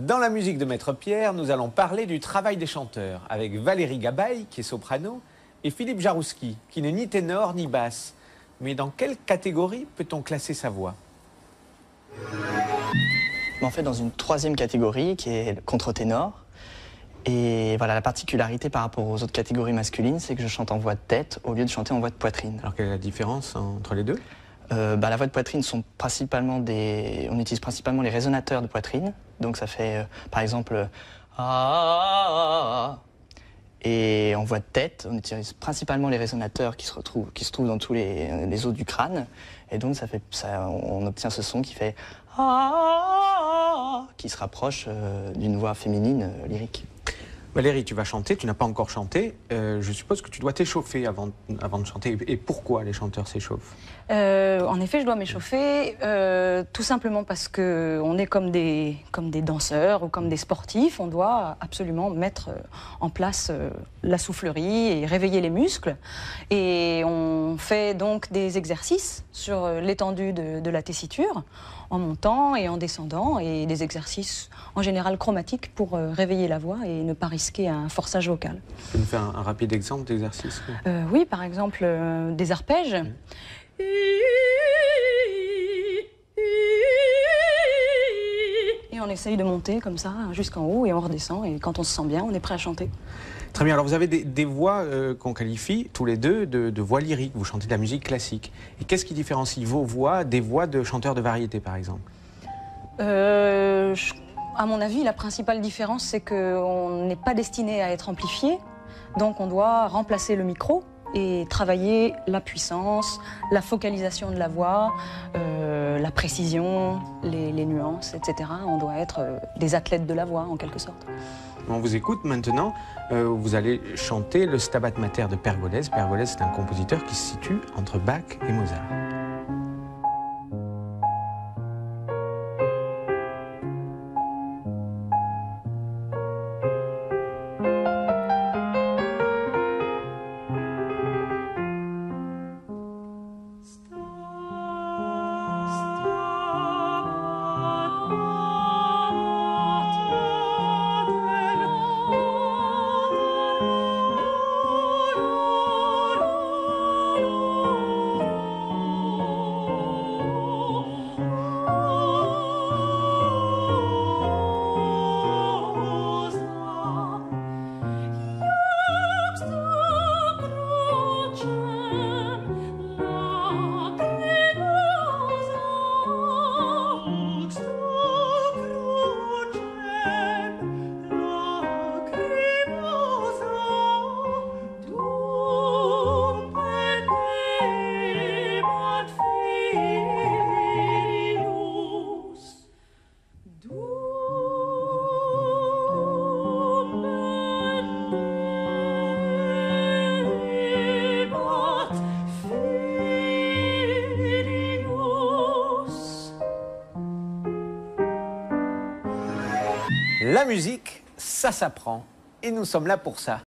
Dans la musique de Maître Pierre, nous allons parler du travail des chanteurs avec Valérie Gabaye, qui est soprano, et Philippe Jarouski, qui n'est ni ténor ni basse. Mais dans quelle catégorie peut-on classer sa voix? En fait, dans une troisième catégorie qui est le contre-ténor. Et voilà, la particularité par rapport aux autres catégories masculines, c'est que je chante en voix de tête au lieu de chanter en voix de poitrine. Alors quelle est la différence entre les deux? La voix de poitrine sont principalement on utilise principalement les résonateurs de poitrine. Donc ça fait, par exemple, ah. Et en voix de tête, on utilise principalement les résonateurs qui se trouvent dans tous les os du crâne. Et donc on obtient ce son qui fait ah, qui se rapproche d'une voix féminine lyrique. Valérie, tu vas chanter, tu n'as pas encore chanté. Je suppose que tu dois t'échauffer avant de chanter. Et pourquoi les chanteurs s'échauffent? En effet, je dois m'échauffer, tout simplement parce qu'on est comme des danseurs ou comme des sportifs. On doit absolument mettre en place la soufflerie et réveiller les muscles. Et on fait donc des exercices sur l'étendue de la tessiture, en montant et en descendant, et des exercices en général chromatiques pour réveiller la voix et ne pas risquer un forçage vocal. Tu peux nous faire un rapide exemple d'exercice? Oui, par exemple, des arpèges. Et on essaye de monter comme ça jusqu'en haut et on redescend, et quand on se sent bien, on est prêt à chanter. Très bien, alors vous avez des voix qu'on qualifie tous les deux de voix lyriques, vous chantez de la musique classique. Et qu'est-ce qui différencie vos voix des voix de chanteurs de variété par exemple? À mon avis, la principale différence, c'est qu'on n'est pas destiné à être amplifié, donc on doit remplacer le micro et travailler la puissance, la focalisation de la voix, la précision, les nuances, etc. On doit être des athlètes de la voix, en quelque sorte. On vous écoute maintenant, vous allez chanter le Stabat Mater de Pergolèse. Pergolèse, c'est un compositeur qui se situe entre Bach et Mozart. La musique, ça s'apprend. Et nous sommes là pour ça.